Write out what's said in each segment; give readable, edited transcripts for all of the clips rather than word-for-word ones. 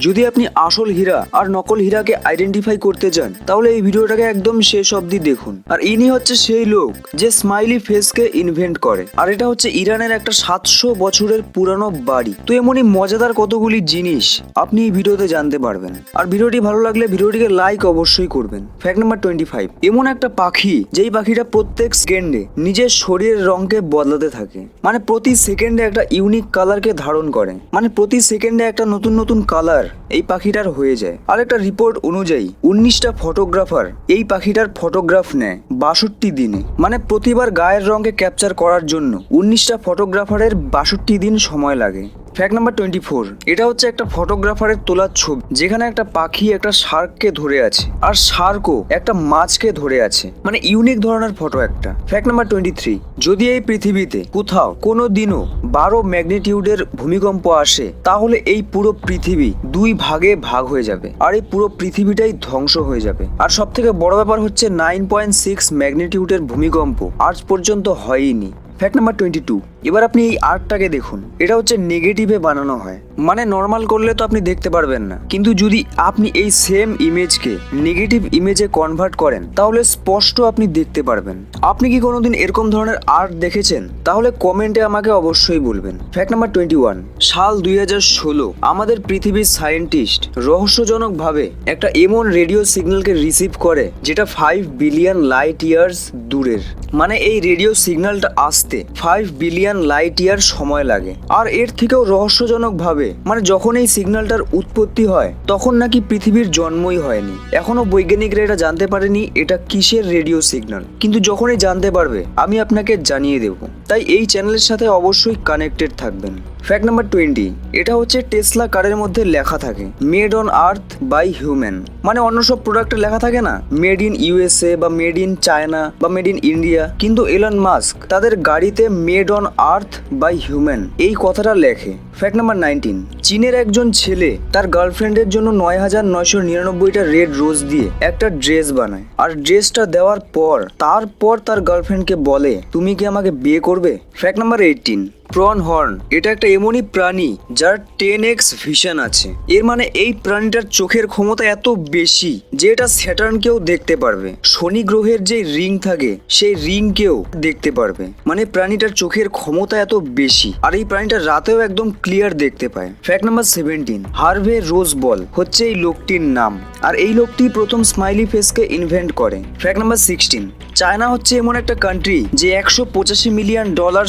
যদি আপনি আসল হীরা আর নকল হীরাকে আইডেন্টিফাই করতে চান তাহলে এই ভিডিওটাকে একদম শেষ অবধি দেখুন। আর ইনি হচ্ছে সেই লোক যে স্মাইলি ফেসকে ইনভেন্ট করে। আর এটা হচ্ছে ইরানের একটা 700 বছরের পুরানো বাড়ি। তো এমনই মজাদার কতগুলি জিনিস আপনি এই ভিডিওতে জানতে পারবেন। আর ভিডিওটি ভালো লাগলে ভিডিওটিকে লাইক অবশ্যই করবেন। ফ্যাক্ট নাম্বার 25, এমন একটা পাখি যেই পাখিটা প্রত্যেক সেকেন্ডে নিজের শরীরের রঙকে বদলাতে থাকে। মানে প্রতি সেকেন্ডে একটা ইউনিক কালারকে ধারণ করে। মানে প্রতি সেকেন্ডে একটা নতুন নতুন কালার এই পাখিটার হয়ে যায়। আর একটা রিপোর্ট অনুযায়ী 19টা ফটোগ্রাফার এই পাখিটার ফটোগ্রাফ নেয় 62 দিনে। মানে প্রতিবার গায়ের রঙকে ক্যাপচার করার জন্য 19টা ফটোগ্রাফারের 62 দিন সময় লাগে। ফ্যাক্ট নাম্বার 24, এটা হচ্ছে একটা ফটোগ্রাফারের তোলা ছবি যেখানে একটা পাখি একটা শার্ককে ধরে আছে আর শার্কও একটা মাছকে ধরে আছে। মানে ইউনিক ধরনের ফটো একটা। ফ্যাক্ট নাম্বার 23, যদি এই পৃথিবীতে কোথাও কোনো দিনও 12 ম্যাগনিটিউডের ভূমিকম্প আসে তাহলে এই পুরো পৃথিবী 2 ভাগে ভাগ হয়ে যাবে আর এই পুরো পৃথিবীটাই ধ্বংস হয়ে যাবে। আর সব থেকে বড় ব্যাপার হচ্ছে 9.6 ম্যাগনিটিউডের ভূমিকম্প আজ পর্যন্ত হয়নি। ফ্যাক্ট নাম্বার 22, এবার আপনি এই আর্টটাকে দেখুন। এটা হচ্ছে নেগেটিভে বানানো হয়। মানে নর্মাল করলে তো আপনি দেখতে পারবেন না, কিন্তু যদি আপনি এই সেম ইমেজকে নেগেটিভ ইমেজে কনভার্ট করেন তাহলে স্পষ্ট আপনি দেখতে পারবেন। আপনি কি কোনোদিন এরকম ধরনের আর্ট দেখেছেন? তাহলে কমেন্টে আমাকে অবশ্যই বলবেন। ফ্যাক্ট নাম্বার 21, সাল 2016 আমাদের পৃথিবীর সায়েন্টিস্ট রহস্যজনকভাবে একটা এমন রেডিও সিগন্যালকে রিসিভ করে যেটা 5 বিলিয়ন লাইট ইয়ার্স দূরের। মানে এই রেডিও সিগন্যালটা আসতে 5 বিলিয়ন লাইট ইয়ার সময় লাগে। আর এর থেকেও রহস্যজনক ভাবে মানে যখন এই সিগন্যালটার উৎপত্তি হয় তখন নাকি পৃথিবীর জন্মই হয়নি। এখনো বৈজ্ঞানিকরা এটা জানতে পারেনি এটা কিসের রেডিও সিগন্যাল, কিন্তু যখনই জানতে পারবে আমি আপনাকে জানিয়ে দেব। তাই এই চ্যানেলের সাথে অবশ্যই কানেক্টেড থাকবেন। ফ্যাক্ট নাম্বার 20, এটা হচ্ছে টেসলা কারের মধ্যে লেখা থাকে made on earth by human. মানে অন্য সব প্রোডাক্টে লেখা থাকে না মেড ইন ইউএসএ বা মেড ইন চায়না বা মেড ইন ইন্ডিয়া, কিন্তু এলন মাস্ক তাদের গাড়িতে made on earth by human এই কথাটা লেখে। ফ্যাক্ট নাম্বার 19, চীনের একজন ছেলে তার গার্লফ্রেন্ডের জন্য 9999টা রেড রোজ দিয়ে একটা ড্রেস বানায়। আর ড্রেসটা দেওয়ার পর তার গার্লফ্রেন্ডকে বলে তুমি কি আমাকে বিয়ে করবে? ফ্যাক্ট নাম্বার 18, প্রন হর্ন এটা একটা এমনই প্রাণী যার 10x ভিশন আছে। এর মানে এই প্রাণীটার চোখের ক্ষমতা এত বেশি যে এটা স্যাটার্নকেও দেখতে পারবে। শনি গ্রহের যে রিং থাকে সেই রিংকেও দেখতে পারবে। মানে প্রাণীটার চোখের ক্ষমতা এত বেশি। আর এই প্রাণীটা রাতেও একদম ক্লিয়ার দেখতে পায়। ফ্যাক্ট নাম্বার 17, হার্ভে রোজ বল হচ্ছে এই লোকটির নাম। আর এই লোকটি প্রথম স্মাইলি ফেসকে ইনভেন্ট করে। ফ্যাক্ট নাম্বার 16, চায়না হচ্ছে এমন একটা কান্ট্রি যে $185 মিলিয়ন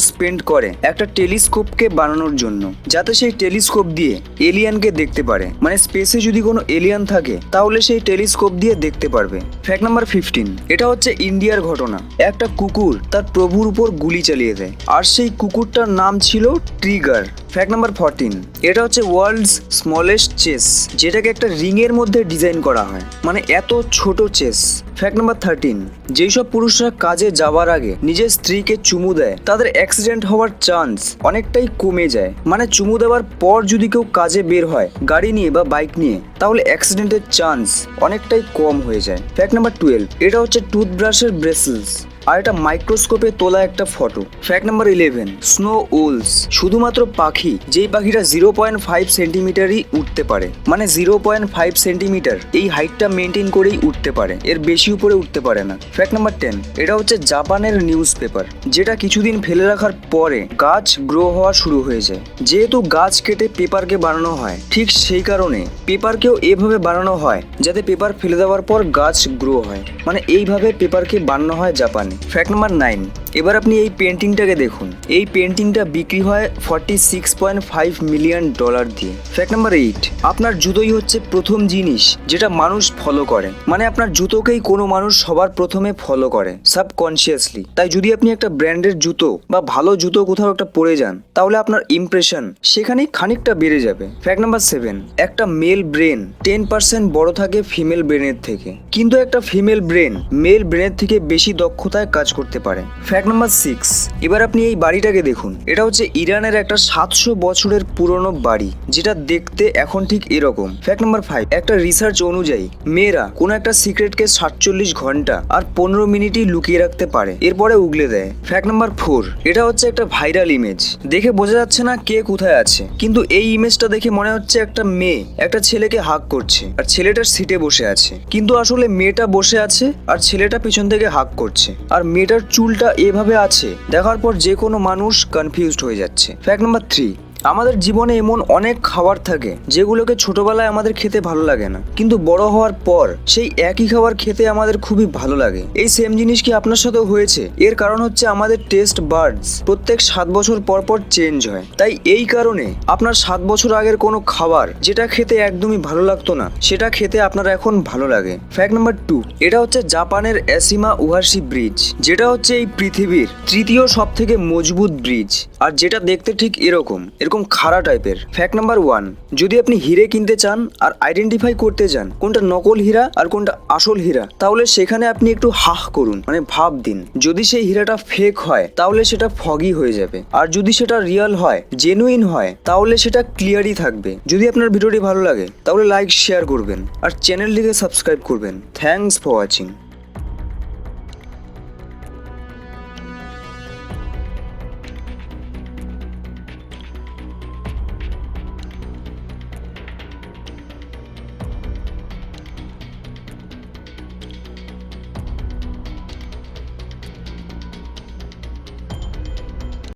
স্পেন্ড করে একটা টেলিস্কোপকে বানানোর জন্য, যাতে সেই টেলিস্কোপ দিয়ে এলিয়ানকে দেখতে পারে। মানে স্পেসে যদি কোনো এলিয়ান থাকে তাহলে সেই টেলিস্কোপ দিয়ে দেখতে পারবে। ফ্যাক্ট নাম্বার 15, এটা হচ্ছে ইন্ডিয়ার ঘটনা। একটা কুকুর তার প্রভুর উপর গুলি চালিয়ে দেয় আর সেই কুকুরটার নাম ছিল ট্রিগার। ফ্যাক্ট নাম্বার 14, এটা হচ্ছে ওয়ার্ল্ডস স্মলেস্ট চেস, যেটাকে একটা রিং এর মধ্যে ডিজাইন করা হয়। মানে এত ছোট চেস। ফ্যাক্ট নাম্বার 13, যেই সব পুরুষরা কাজে যাওয়ার আগে নিজের স্ত্রীকে চুমু দেয় তাদের অ্যাক্সিডেন্ট হওয়ার চান্স অনেকটাই কমে যায়। মানে চুমু দেওয়ার পর যদি কেউ কাজে বের হয় গাড়ি নিয়ে বা বাইক নিয়ে তাহলে অ্যাক্সিডেন্টের চান্স অনেকটাই কম হয়ে যায়। ফ্যাক্ট নাম্বার 12, এটা হচ্ছে টুথব্রাশের ব্রেসেলস আর এটা মাইক্রোস্কোপে তোলা একটা ফটো। ফ্যাক্ট নাম্বার 11, স্নো ওলস শুধুমাত্র পাখি যেই পাখিটা 0.5 সেন্টিমিটারই উঠতে পারে। মানে 0.5 সেন্টিমিটার এই হাইটটা মেনটেন করেই উঠতে পারে, এর বেশি উপরে উঠতে পারে না। ফ্যাক্ট নাম্বার 10, এটা হচ্ছে জাপানের নিউজ পেপার যেটা কিছুদিন ফেলে রাখার পরে গাছ গ্রো হওয়া শুরু হয়ে যায়। যেহেতু গাছ কেটে পেপারকে বানানো হয় ঠিক সেই কারণে পেপারকেও এভাবে বানানো হয় যাতে পেপার ফেলে দেওয়ার পর গাছ গ্রো হয়। মানে এইভাবে পেপারকে বানানো হয় জাপানে। ফ্যাক্ট নাম্বার 9, এবার আপনি এই পেন্টিংটাকে দেখুন। এই পেন্টিংটা বিক্রি হয় $46.5 মিলিয়ন দিয়ে। ফ্যাক্ট নাম্বার 8, আপনার জুতোই হচ্ছে প্রথম জিনিস যেটা মানুষ ফলো করে। মানে আপনার জুতোকেই কোনো মানুষ সবার প্রথমে ফলো করে সাবকনসিয়াসলি। তাই যদি আপনি একটা ব্র্যান্ডের জুতো বা ভালো জুতো কোথাও একটা পরে যান তাহলে আপনার ইমপ্রেশন সেখানেই খানিকটা বেড়ে যাবে। ফ্যাক্ট নাম্বার 7, একটা মেল ব্রেন 10% বড় থাকে ফিমেল ব্রেনের থেকে, কিন্তু একটা ফিমেল ব্রেন মেল ব্রেনের থেকে বেশি দক্ষতায় কাজ করতে পারে। ফ্যাক্ট নাম্বার 6, এবার আপনি এই বাড়িটাকে দেখুন। এটা হচ্ছে ইরানের একটা 700 বছরের পুরনো বাড়ি, যেটা দেখতে এখন ঠিক এরকম। ফ্যাক্ট নাম্বার 5, একটা রিসার্চ অনুযায়ী মেয়েরা কোনো একটা সিক্রেটকে 47 ঘন্টা আর 15 মিনিটই লুকিয়ে রাখতে পারে, এরপরে উগলে দেয়। ফ্যাক্ট নাম্বার 4, এটা হচ্ছে একটা ভাইরাল ইমেজ। দেখে বোঝা যাচ্ছে না কে কোথায় আছে, কিন্তু এই ইমেজটা দেখে মনে হচ্ছে একটা মেয়ে একটা ছেলেকে হাগ করছে আর ছেলেটার সিটে বসে আছে, কিন্তু আসলে মেয়েটা বসে আছে আর ছেলেটা পিছন থেকে হাগ করছে। আর মেয়েটার চুলটা এভাবে আছে, দেখার পর যে কোনো মানুষ কনফিউজড হয়ে যাচ্ছে। ফ্যাক্ট নাম্বার 3, আমাদের জীবনে এমন অনেক খাবার থাকে যেগুলোকে ছোটবেলায় আমাদের খেতে ভালো লাগে না, কিন্তু বড় হওয়ার পর সেই একই খাবার খেতে আমাদের খুবই ভালো লাগে। এই সেম জিনিস কি আপনার সাথেও হয়েছে? এর কারণ হচ্ছে আমাদের টেস্ট বাডস প্রত্যেক 7 বছর পর পর চেঞ্জ হয়। তাই এই কারণে আপনার 7 বছর আগের কোনো খাবার যেটা খেতে একদমই ভালো লাগতো না, সেটা খেতে আপনার এখন ভালো লাগে। ফ্যাক্ট নাম্বার 2, এটা হচ্ছে জাপানের অ্যাসিমা উহাশি ব্রিজ, যেটা হচ্ছে এই পৃথিবীর তৃতীয় সব থেকে মজবুত ব্রিজ, আর যেটা দেখতে ঠিক এরকম খাড়া টাইপের। ফ্যাক্ট নাম্বার 1, যদি আপনি হিরে কিনতে চান আর আইডেন্টিফাই করতে চান কোনটা নকল হীরা আর কোনটা আসল হীরা, তাহলে সেখানে আপনি একটু হাহ করুন, মানে ভাব দিন। যদি সেই হীরাটা ফেক হয় তাহলে সেটা ফগি হয়ে যাবে, আর যদি সেটা রিয়েল হয়, জেনুইন হয়, তাহলে সেটা ক্লিয়ারই থাকবে। যদি আপনার ভিডিওটি ভালো লাগে তাহলে লাইক শেয়ার করবেন আর চ্যানেলটিকে সাবস্ক্রাইব করবেন। Thanks for watching.